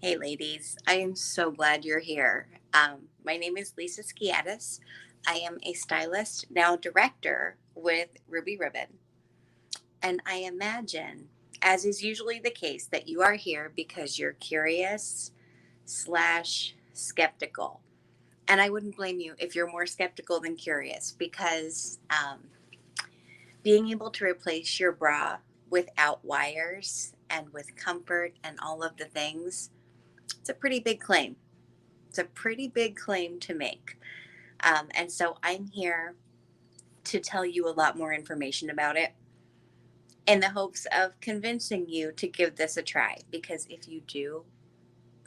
Hey, ladies. I am so glad you're here. My name is Lisa Skiatis. I am a stylist, now director with Ruby Ribbon. And I imagine, as is usually the case, that you are here because you're curious slash skeptical. And I wouldn't blame you if you're more skeptical than curious because being able to replace your bra without wires and with comfort and all of the things, it's a pretty big claim. It's a pretty big claim to make. And so I'm here to tell you a lot more information about it in the hopes of convincing you to give this a try. Because if you do,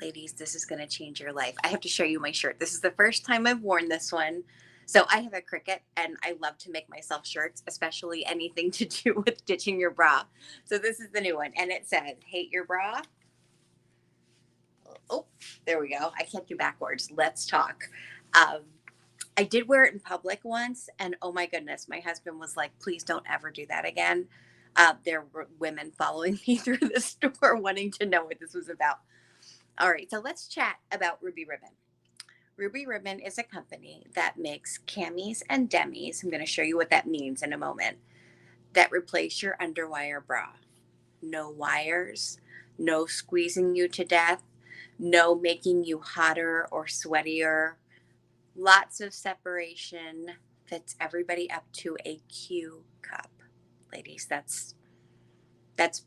ladies, this is going to change your life. I have to show you my shirt. This is the first time I've worn this one. So I have a Cricut and I love to make myself shirts, especially anything to do with ditching your bra. So this is the new one. And it said, hate your bra. Oh, there we go. I can't do backwards. Let's talk. Um, I did wear it in public once, and oh my goodness, my husband was like, please don't ever do that again. There were women following me through the store wanting to know what this was about. All right, so let's chat about Ruby Ribbon. Ruby Ribbon is a company that makes camis and demis. I'm going to show you what that means in a moment, that replace your underwire bra. No wires, no squeezing you to death, no making you hotter or sweatier. Lots of separation, fits everybody up to a Q cup. Ladies, that's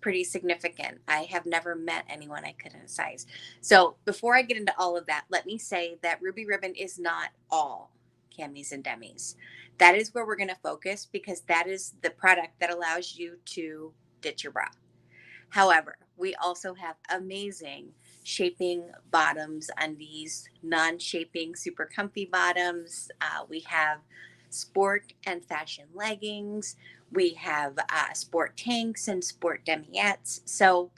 pretty significant. I have never met anyone I couldn't size. So before I get into all of that, let me say that Ruby Ribbon is not all camis and demis. That is where we're going to focus because that is the product that allows you to ditch your bra. However, we also have amazing shaping bottoms, undies, non-shaping, super comfy bottoms. We have sport and fashion leggings. We have sport tanks and sport demiettes. So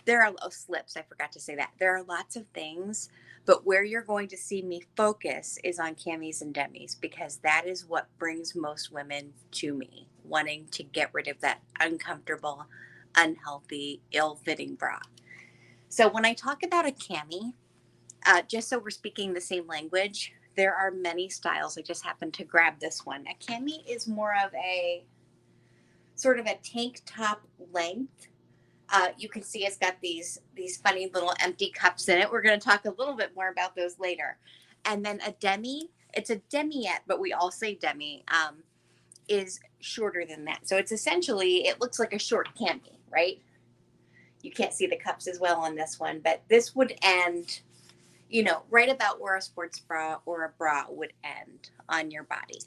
there are slips. I forgot to say that. There are lots of things, but where you're going to see me focus is on camis and demis because that is what brings most women to me, wanting to get rid of that uncomfortable, unhealthy, ill-fitting bra. So when I talk about a cami, just so we're speaking the same language, there are many styles. I just happened to grab this one. A cami is more of a sort of a tank top length. You can see it's got these funny little empty cups in it. We're going to talk a little bit more about those later. And then a demi, it's a demiette, but we all say demi, is shorter than that. So it's essentially, it looks like a short cami, right? You can't see the cups as well on this one, but this would end, right about where a sports bra or a bra would end on your body.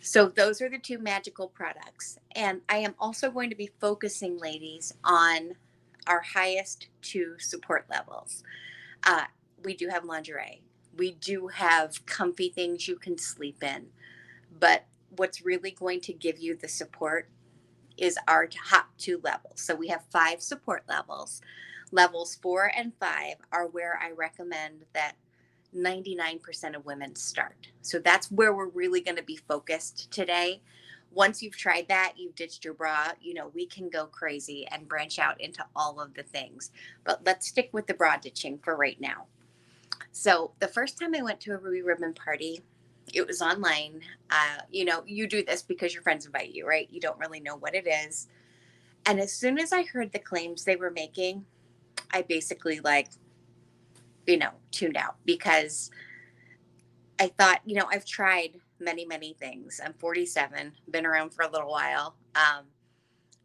So those are the two magical products. And I am also going to be focusing, ladies, on our highest two support levels. We do have lingerie. We do have comfy things you can sleep in. But what's really going to give you the support is our top two levels. So we have 5 support levels. Levels 4 and 5 are where I recommend that 99% of women start. So that's where we're really going to be focused today. Once you've tried that, you've ditched your bra, we can go crazy and branch out into all of the things. But let's stick with the bra ditching for right now. So the first time I went to a Ruby Ribbon party, it was online. You do this because your friends invite you, right? You don't really know what it is. And as soon as I heard the claims they were making, I basically tuned out because I thought, I've tried many, many things. I'm 47, been around for a little while.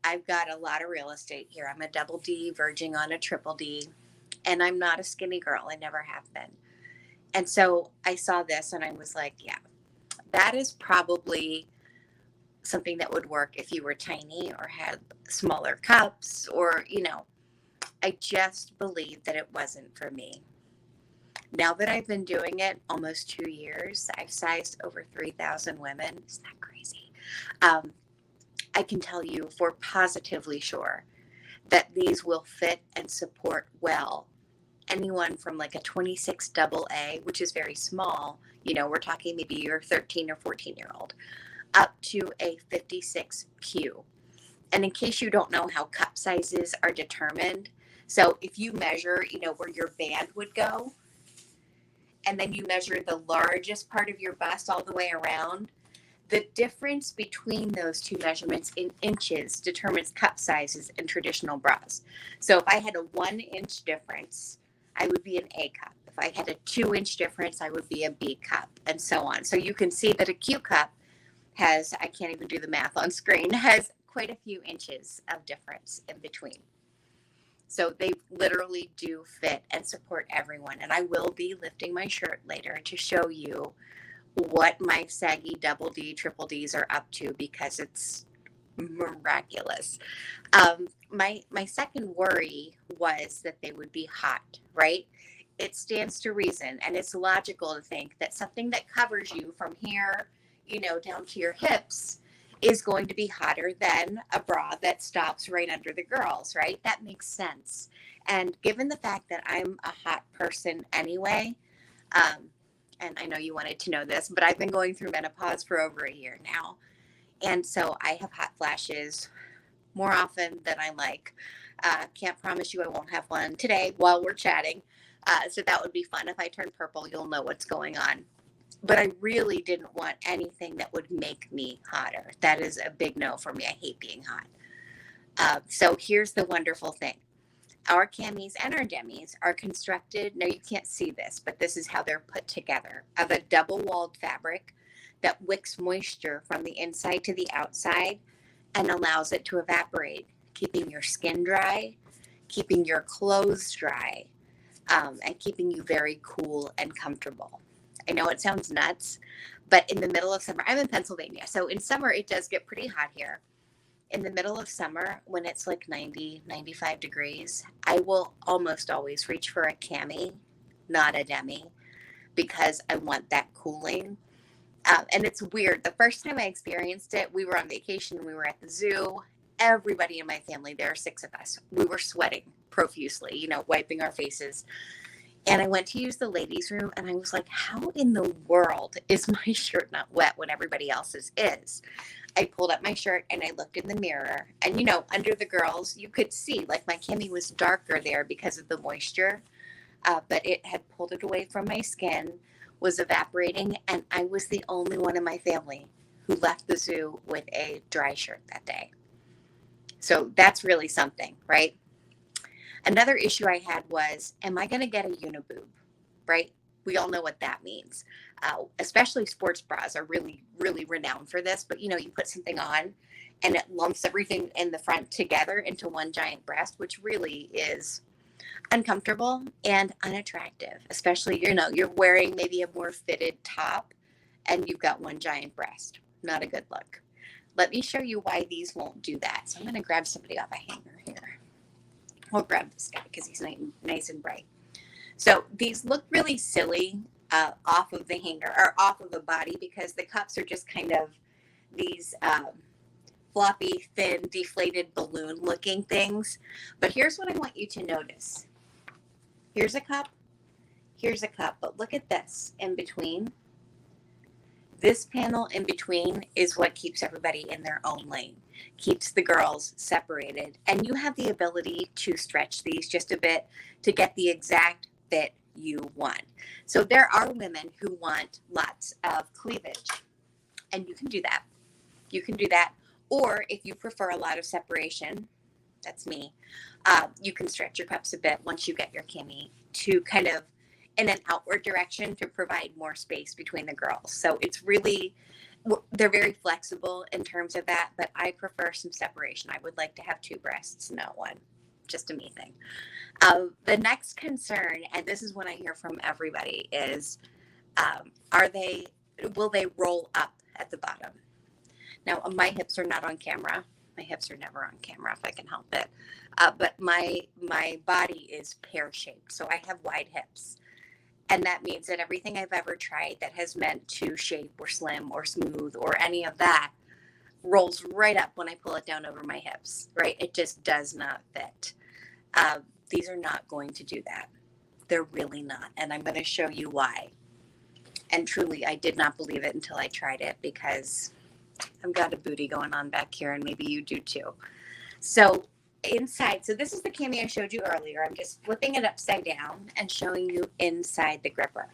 I've got a lot of real estate here. I'm a double D verging on a triple D, and I'm not a skinny girl. I never have been. And so I saw this and I was like, yeah, that is probably something that would work if you were tiny or had smaller cups or, I just believed that it wasn't for me. Now that I've been doing it almost 2 years, I've sized over 3,000 women. Isn't that crazy? I can tell you for positively sure that these will fit and support well anyone from like a 26 double A, which is very small, we're talking maybe your 13 or 14-year-old, up to a 56Q. And in case you don't know how cup sizes are determined, So if you measure, where your band would go, and then you measure the largest part of your bust all the way around, the difference between those two measurements in inches determines cup sizes in traditional bras. So if I had a 1 inch difference, I would be an A cup. If I had a 2 inch difference, I would be a B cup, and so on. So you can see that a Q cup has, I can't even do the math on screen, has quite a few inches of difference in between. So they literally do fit and support everyone. And I will be lifting my shirt later to show you what my saggy double D, triple Ds are up to, because it's miraculous. My second worry was that they would be hot, right? It stands to reason, and it's logical to think that something that covers you from here, down to your hips is going to be hotter than a bra that stops right under the girls, right? That makes sense. And given the fact that I'm a hot person anyway, and I know you wanted to know this, but I've been going through menopause for over a year now. And so I have hot flashes more often than I like. Can't promise you I won't have one today while we're chatting. So that would be fun. If I turn purple, you'll know what's going on. But I really didn't want anything that would make me hotter. That is a big no for me. I hate being hot. So here's the wonderful thing. Our camis and our demis are constructed, now you can't see this, but this is how they're put together, of a double-walled fabric that wicks moisture from the inside to the outside and allows it to evaporate, keeping your skin dry, keeping your clothes dry, and keeping you very cool and comfortable. I know it sounds nuts, but in the middle of summer, I'm in Pennsylvania, so in summer it does get pretty hot here. In the middle of summer, when it's like 90, 95 degrees, I will almost always reach for a cami, not a demi, because I want that cooling. And it's weird. The first time I experienced it, we were on vacation, we were at the zoo. Everybody in my family, there are 6 of us, we were sweating profusely, wiping our faces. And I went to use the ladies' room, and I was like, how in the world is my shirt not wet when everybody else's is? I pulled up my shirt and I looked in the mirror, and under the girls, you could see like my cami was darker there because of the moisture, but it had pulled it away from my skin, was evaporating, and I was the only one in my family who left the zoo with a dry shirt that day. So that's really something, right? Another issue I had was, am I going to get a uniboob, right? We all know what that means. Especially sports bras are really, really renowned for this. But, you put something on and it lumps everything in the front together into one giant breast, which really is uncomfortable and unattractive. Especially, you're wearing maybe a more fitted top and you've got one giant breast. Not a good look. Let me show you why these won't do that. So I'm going to grab somebody off a hanger here. We'll grab this guy because he's nice and bright. So these look really silly off of the hanger or off of the body because the cups are just kind of these floppy, thin, deflated balloon looking things. But here's what I want you to notice. Here's a cup. Here's a cup. But look at this in between. This panel in between is what keeps everybody in their own lane, keeps the girls separated. And you have the ability to stretch these just a bit to get the exact fit you want. So there are women who want lots of cleavage, and you can do that. You can do that. Or if you prefer a lot of separation, that's me, you can stretch your cups a bit once you get your cami to kind of in an outward direction to provide more space between the girls. So it's really, they're very flexible in terms of that, but I prefer some separation. I would like to have 2 breasts, not 1. Just a me thing. The next concern, and this is what I hear from everybody, is will they roll up at the bottom? Now, my hips are not on camera. My hips are never on camera if I can help it. But my body is pear-shaped, so I have wide hips. And that means that everything I've ever tried that has meant to shape or slim or smooth or any of that rolls right up when I pull it down over my hips, right? It just does not fit. These are not going to do that. They're really not. And I'm going to show you why. And truly, I did not believe it until I tried it because I've got a booty going on back here and maybe you do too. So inside, so this is the cami I showed you earlier. I'm just flipping it upside down and showing you inside the gripper.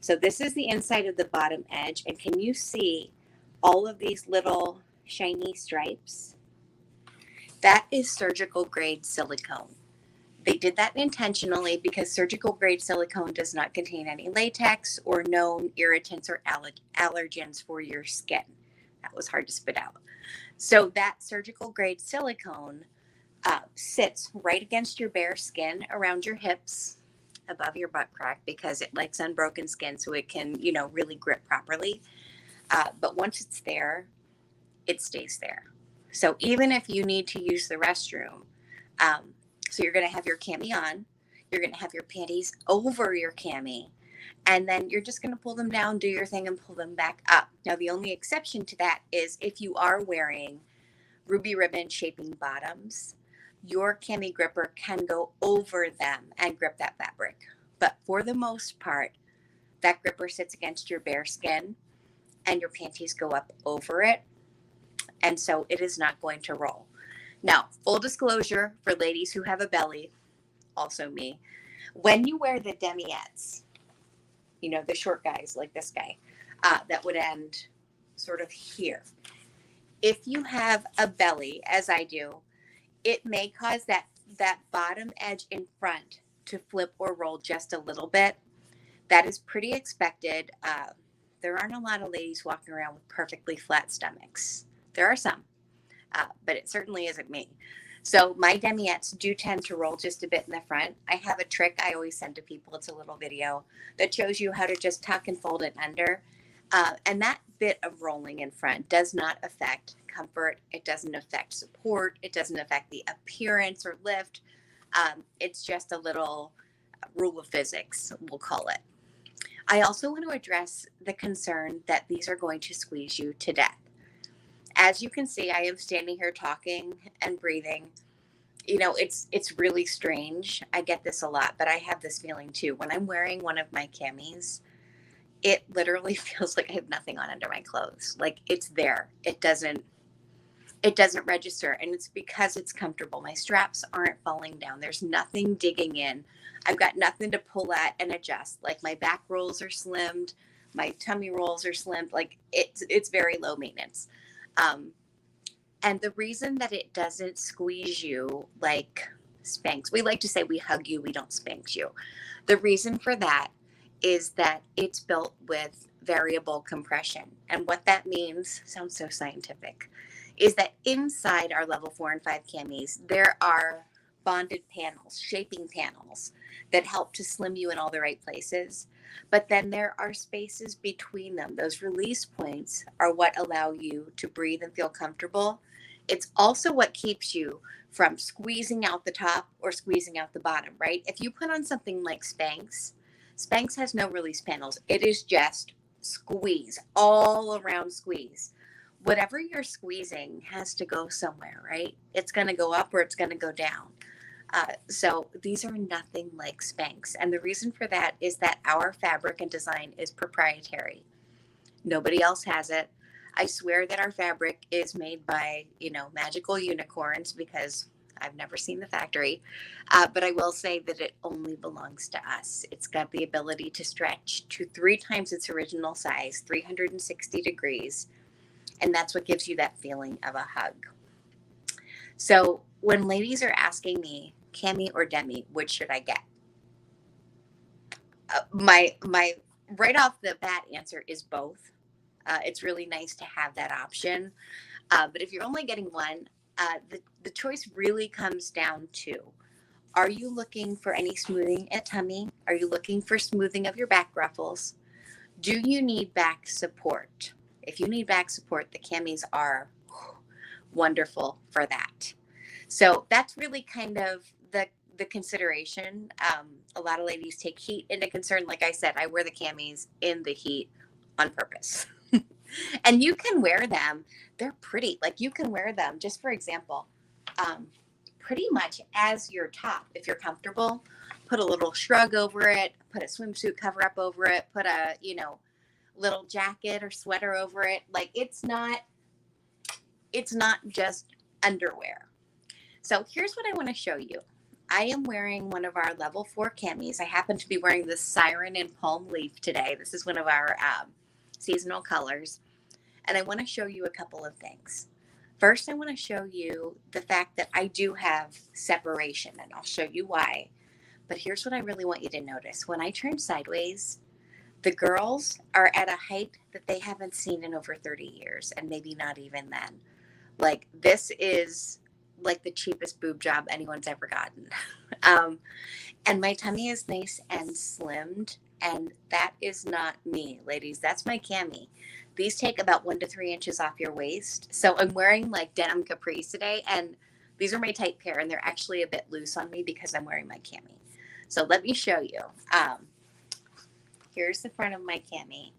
So this is the inside of the bottom edge, and can you see all of these little shiny stripes? That is surgical grade silicone. They did that intentionally because surgical grade silicone does not contain any latex or known irritants or allergens for your skin. That was hard to spit out. So that surgical grade silicone sits right against your bare skin around your hips, above your butt crack, because it likes unbroken skin, so it can, really grip properly. But once it's there, it stays there. So even if you need to use the restroom, so you're going to have your cami on, you're going to have your panties over your cami, and then you're just going to pull them down, do your thing, and pull them back up. Now, the only exception to that is if you are wearing ruby ribbon shaping bottoms, your cami gripper can go over them and grip that fabric. But for the most part, that gripper sits against your bare skin and your panties go up over it. And so it is not going to roll. Now, full disclosure for ladies who have a belly, also me, when you wear the demiettes, the short guys like this guy, that would end sort of here. If you have a belly, as I do, it may cause that bottom edge in front to flip or roll just a little bit. That is pretty expected. There aren't a lot of ladies walking around with perfectly flat stomachs. There are some, but it certainly isn't me. So my demiettes do tend to roll just a bit in the front. I have a trick I always send to people. It's a little video that shows you how to just tuck and fold it under. And that bit of rolling in front does not affect comfort. It doesn't affect support. It doesn't affect the appearance or lift. It's just a little rule of physics, we'll call it. I also want to address the concern that these are going to squeeze you to death. As you can see, I am standing here talking and breathing. It's really strange. I get this a lot, but I have this feeling too. When I'm wearing one of my camis, it literally feels like I have nothing on under my clothes. Like it's there. It doesn't register. And it's because it's comfortable. My straps aren't falling down. There's nothing digging in. I've got nothing to pull at and adjust. Like my back rolls are slimmed. My tummy rolls are slimmed. Like it's very low maintenance. And the reason that it doesn't squeeze you like Spanx, we like to say we hug you, we don't Spanx you. The reason for that is that it's built with variable compression. And what that means, sounds so scientific, is that inside our level 4 and 5 camis, there are bonded panels, shaping panels that help to slim you in all the right places. But then there are spaces between them. Those release points are what allow you to breathe and feel comfortable. It's also what keeps you from squeezing out the top or squeezing out the bottom, right? If you put on something like Spanx, Spanx has no release panels. It is just squeeze, all around squeeze. Whatever you're squeezing has to go somewhere, right? It's going to go up or it's going to go down. So these are nothing like Spanx. And the reason for that is that our fabric and design is proprietary. Nobody else has it. I swear that our fabric is made by, magical unicorns because I've never seen the factory. But I will say that it only belongs to us. It's got the ability to stretch to 3 times its original size, 360 degrees. And that's what gives you that feeling of a hug. So when ladies are asking me, cami or demi, which should I get? My right off the bat answer is both. It's really nice to have that option. But if you're only getting one, the choice really comes down to, are you looking for any smoothing at tummy? Are you looking for smoothing of your back ruffles? Do you need back support? If you need back support, the camis are wonderful for that. So that's really kind of the consideration. A lot of ladies take heat into concern. Like I said, I wear the camis in the heat on purpose. And you can wear them. They're pretty. Like you can wear them, just for example, pretty much as your top. If you're comfortable, put a little shrug over it, put a swimsuit cover up over it, put a, little jacket or sweater over it. Like it's not just underwear. So here's what I want to show you. I am wearing one of our level 4 camis. I happen to be wearing the Siren and Palm Leaf today. This is one of our seasonal colors. And I want to show you a couple of things. First, I want to show you the fact that I do have separation, and I'll show you why. But here's what I really want you to notice. When I turn sideways, the girls are at a height that they haven't seen in over 30 years, and maybe not even then. Like, this is like the cheapest boob job anyone's ever gotten. um, and my tummy is nice and slimmed, and that is not me, ladies. That's my cami. These take about 1 to 3 inches off your waist. So I'm wearing like denim capris today, and these are my tight pair, and they're actually a bit loose on me because I'm wearing my cami. So let me show you. Here's the front of my cami.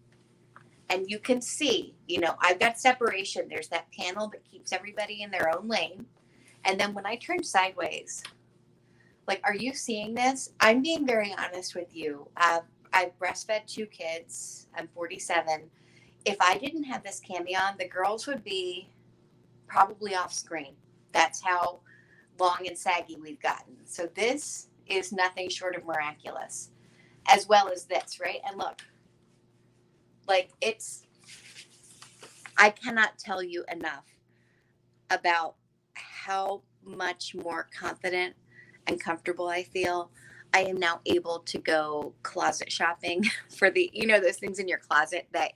And you can see, I've got separation. There's that panel that keeps everybody in their own lane. And then when I turn sideways, like, are you seeing this? I'm being very honest with you. I've breastfed 2 kids. I'm 47. If I didn't have this cami on, the girls would be probably off screen. That's how long and saggy we've gotten. So this is nothing short of miraculous, as well as this, right? And look, like, I cannot tell you enough about how much more confident and comfortable I feel. I am now able to go closet shopping for those things in your closet that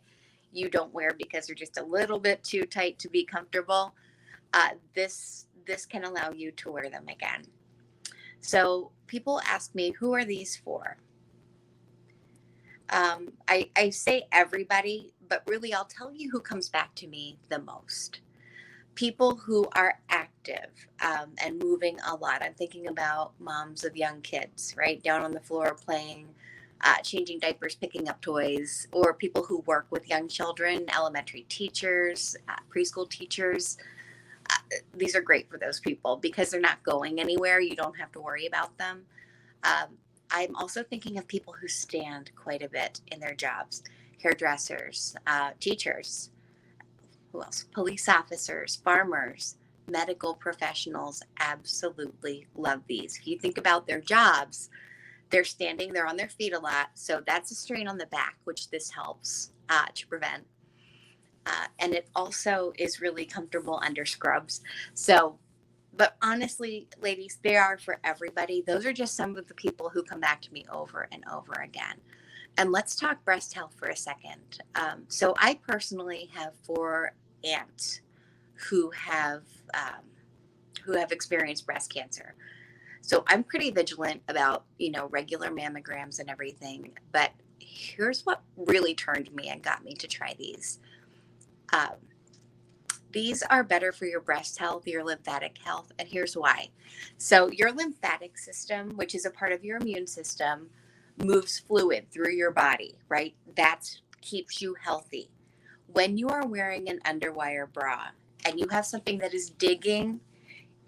you don't wear because they're just a little bit too tight to be comfortable. This can allow you to wear them again. So people ask me, who are these for? I say everybody, but really I'll tell you who comes back to me the most. People who are active and moving a lot. I'm thinking about moms of young kids, right? Down on the floor playing, changing diapers, picking up toys, or people who work with young children, elementary teachers, preschool teachers. These are great for those people because they're not going anywhere. You don't have to worry about them. I'm also thinking of people who stand quite a bit in their jobs, hairdressers, teachers, who else? Police officers, farmers, medical professionals absolutely love these. If you think about their jobs, they're standing, they're on their feet a lot. So that's a strain on the back, which this helps to prevent. And it also is really comfortable under scrubs. So, but honestly, ladies, they are for everybody. Those are just some of the people who come back to me over and over again. And let's talk breast health for a second. So I personally have 4 aunts who have experienced breast cancer. So I'm pretty vigilant about, regular mammograms and everything. But here's what really turned me and got me to try these. These are better for your breast health, your lymphatic health, and here's why. So your lymphatic system, which is a part of your immune system, moves fluid through your body, right? That keeps you healthy. When you are wearing an underwire bra and you have something that is digging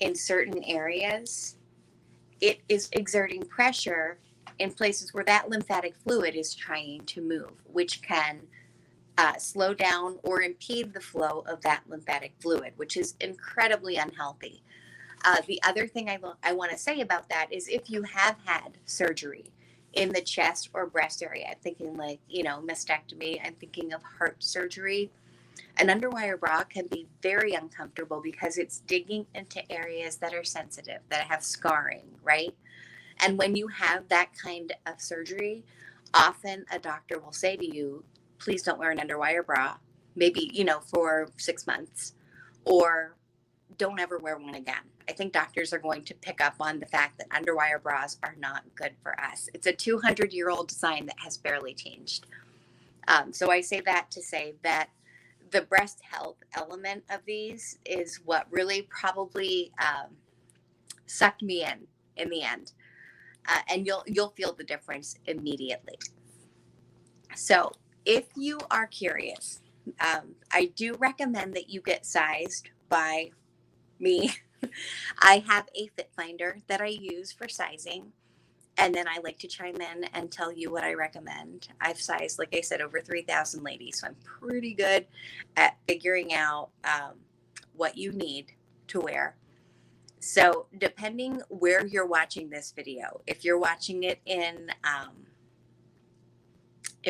in certain areas, it is exerting pressure in places where that lymphatic fluid is trying to move, which can slow down or impede the flow of that lymphatic fluid, which is incredibly unhealthy. The other thing I want to say about that is if you have had surgery in the chest or breast area, I'm thinking like, mastectomy, I'm thinking of heart surgery, an underwire bra can be very uncomfortable because it's digging into areas that are sensitive, that have scarring, right? And when you have that kind of surgery, often a doctor will say to you, please don't wear an underwire bra, maybe, for 6 months, or don't ever wear one again. I think doctors are going to pick up on the fact that underwire bras are not good for us. It's a 200-year-old design that has barely changed. So I say that to say that the breast health element of these is what really probably sucked me in the end. And you'll feel the difference immediately. So if you are curious, I do recommend that you get sized by me. I have a fit finder that I use for sizing, and then I like to chime in and tell you what I recommend. I've sized, like I said, over 3,000 ladies, so I'm pretty good at figuring out what you need to wear. So depending where you're watching this video, if you're watching it in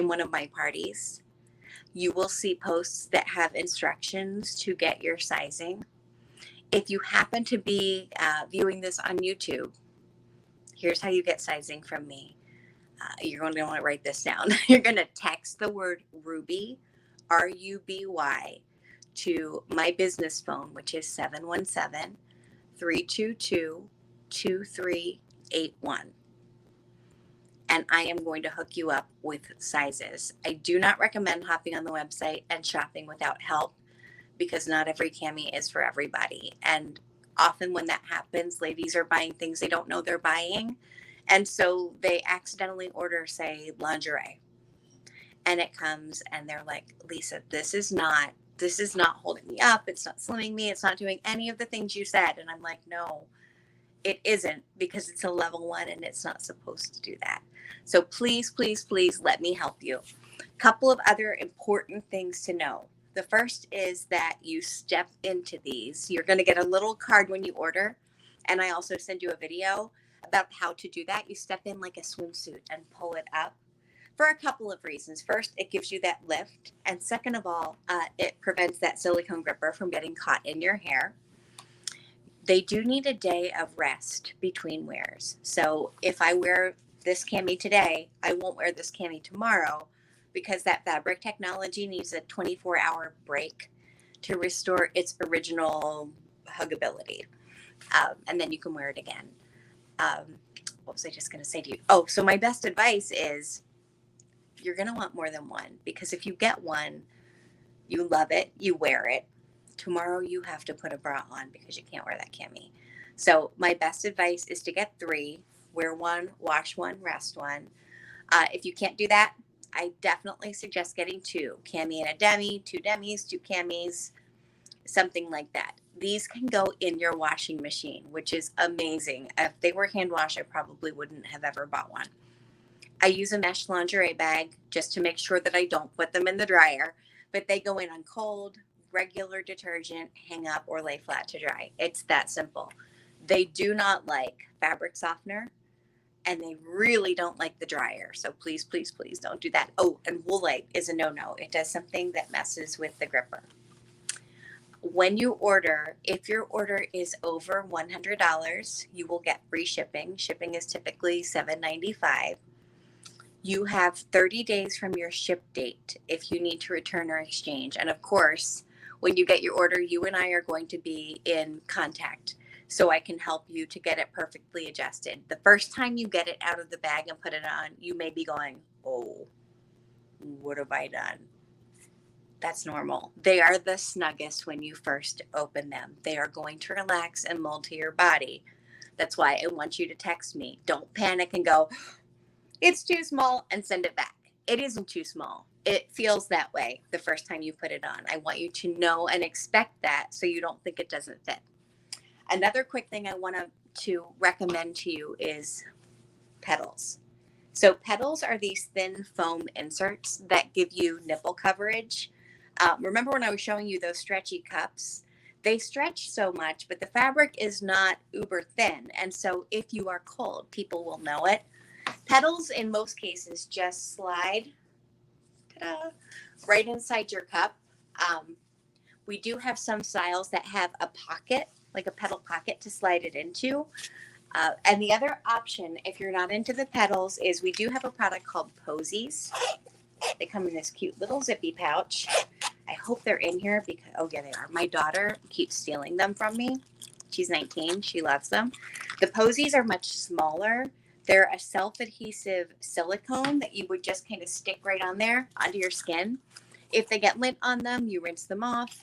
one of my parties, you will see posts that have instructions to get your sizing. If you happen to be viewing this on YouTube, here's how you get sizing from me. You're going to want to write this down. You're going to text the word Ruby, Ruby, to my business phone, which is 717-322-2381. And I am going to hook you up with sizes. I do not recommend hopping on the website and shopping without help because not every cami is for everybody. And often when that happens, ladies are buying things they don't know they're buying. And so they accidentally order, say, lingerie. And it comes and they're like, Lisa, this is not holding me up. It's not slimming me. It's not doing any of the things you said. And I'm like, no, it isn't, because it's a level 1 and it's not supposed to do that. So please, please, please let me help you. Couple of other important things to know. The first is that you step into these. You're going to get a little card when you order. And I also send you a video about how to do that. You step in like a swimsuit and pull it up for a couple of reasons. First, it gives you that lift. And second of all, it prevents that silicone gripper from getting caught in your hair. They do need a day of rest between wears. So if I wear this cami today, I won't wear this cami tomorrow, because that fabric technology needs a 24-hour break to restore its original huggability. And then you can wear it again. What was I just going to say to you? Oh, so my best advice is you're going to want more than one, because if you get one, you love it, you wear it. Tomorrow you have to put a bra on because you can't wear that cami. So my best advice is to get 3, wear one, wash one, rest one. If you can't do that, I definitely suggest getting 2, cami and a demi, 2 demis, 2 camis, something like that. These can go in your washing machine, which is amazing. If they were hand washed, I probably wouldn't have ever bought one. I use a mesh lingerie bag just to make sure that I don't put them in the dryer, but they go in on cold, regular detergent, hang up, or lay flat to dry. It's that simple. They do not like fabric softener, and they really don't like the dryer. So please, please, please don't do that. Oh, and Woolite is a no-no. It does something that messes with the gripper. When you order, if your order is over $100, you will get free shipping. Shipping is typically $7.95. You have 30 days from your ship date if you need to return or exchange. And of course, when you get your order, you and I are going to be in contact so I can help you to get it perfectly adjusted. The first time you get it out of the bag and put it on, you may be going, oh, what have I done? That's normal. They are the snuggest when you first open them. They are going to relax and mold to your body. That's why I want you to text me. Don't panic and go, it's too small, and send it back. It isn't too small. It feels that way the first time you put it on. I want you to know and expect that so you don't think it doesn't fit. Another quick thing I want to recommend to you is petals. So petals are these thin foam inserts that give you nipple coverage. Remember when I was showing you those stretchy cups? They stretch so much, but the fabric is not uber thin. And so if you are cold, people will know it. Petals, in most cases, just slide right inside your cup. We do have some styles that have a pocket, like a petal pocket to slide it into. And the other option, if you're not into the petals, is we do have a product called Posies. They come in this cute little zippy pouch. I hope they're in here because, oh yeah, they are. My daughter keeps stealing them from me. She's 19. She loves them. The Posies are much smaller. They're a self-adhesive silicone that you would just kind of stick right on there onto your skin. If they get lint on them, you rinse them off.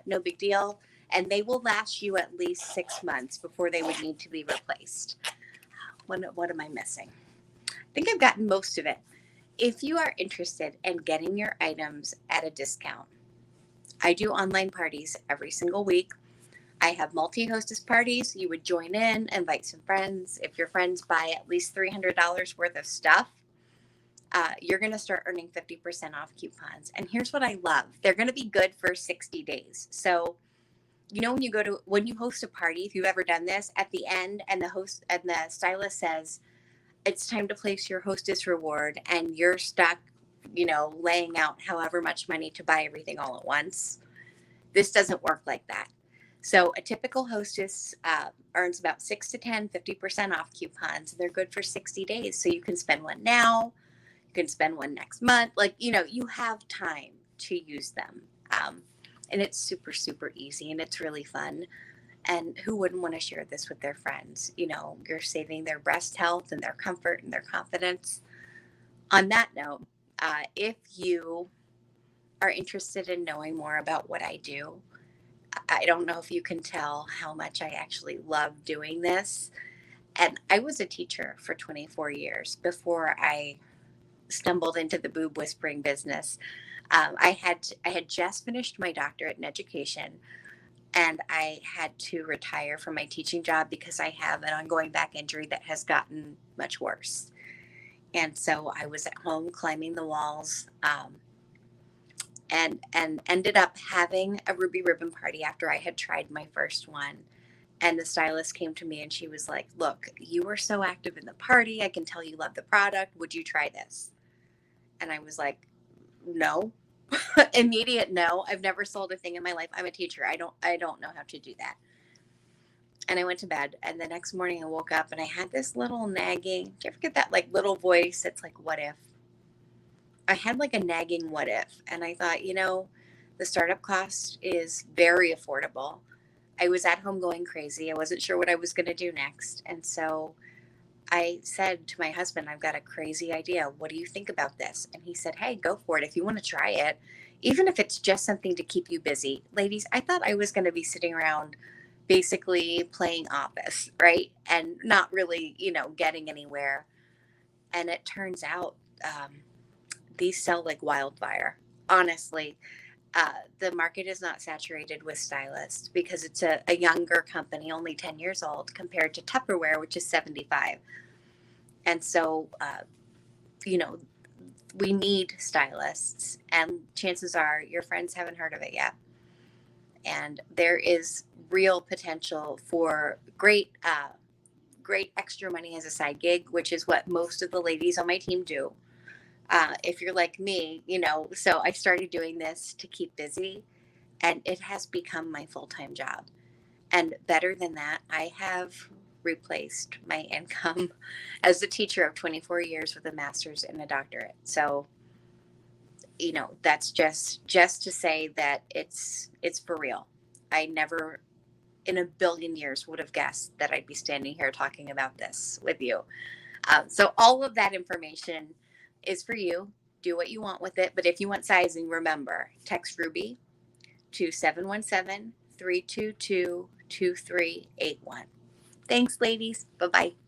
No big deal. And they will last you at least 6 months before they would need to be replaced. What am I missing? I think I've gotten most of it. If you are interested in getting your items at a discount, I do online parties every single week. I have multi-hostess parties. You would join in, invite some friends. If your friends buy at least $300 worth of stuff, you're going to start earning 50% off coupons. And here's what I love. They're going to be good for 60 days. So you know, when you host a party, if you've ever done this, at the end, and the stylist says it's time to place your hostess reward, and you're stuck, you know, laying out however much money to buy everything all at once. This doesn't work like that. So a typical hostess earns about 6 to 10, 50% off coupons. They're good for 60 days. So you can spend one now, you can spend one next month. Like, you know, you have time to use them. And it's super, super easy, and it's really fun. And who wouldn't want to share this with their friends? You know, you're saving their breast health and their comfort and their confidence. On that note, if you are interested in knowing more about what I do, I don't know if you can tell how much I actually love doing this. And I was a teacher for 24 years before I stumbled into the boob whispering business. I had just finished my doctorate in education, and I had to retire from my teaching job because I have an ongoing back injury that has gotten much worse. And so I was at home climbing the walls, and ended up having a ruby ribbon party after I had tried my first one. And the stylist came to me and she was like, "Look, you were so active in the party. I can tell you love the product. Would you try this?" And I was like, "No." Immediate no. I've never sold a thing in my life. I'm a teacher. I don't know how to do that. And I went to bed. And the next morning I woke up and I had this little nagging. Do you ever get that like little voice? It's like, what if? I had like a nagging what if. And I thought, you know, the startup cost is very affordable. I was at home going crazy. I wasn't sure what I was going to do next. And so I said to my husband, I've got a crazy idea. What do you think about this? And he said, Hey, go for it. If you want to try it, even if it's just something to keep you busy. Ladies, I thought I was going to be sitting around basically playing office, right? And not really, you know, getting anywhere. And it turns out these sell like wildfire. Honestly, the market is not saturated with stylists because it's a younger company, only 10 years old, compared to Tupperware, which is 75. And so, you know, we need stylists, and chances are your friends haven't heard of it yet. And there is real potential for great extra money as a side gig, which is what most of the ladies on my team do. If you're like me, you know, so I started doing this to keep busy, and it has become my full time job. And better than that, I have replaced my income as a teacher of 24 years with a master's and a doctorate. So, you know, that's just to say that it's for real. I never in a billion years would have guessed that I'd be standing here talking about this with you. So all of that information is for you. Do what you want with it. But if you want sizing, remember, text Ruby to 717 322 2381. Thanks, ladies. Bye bye.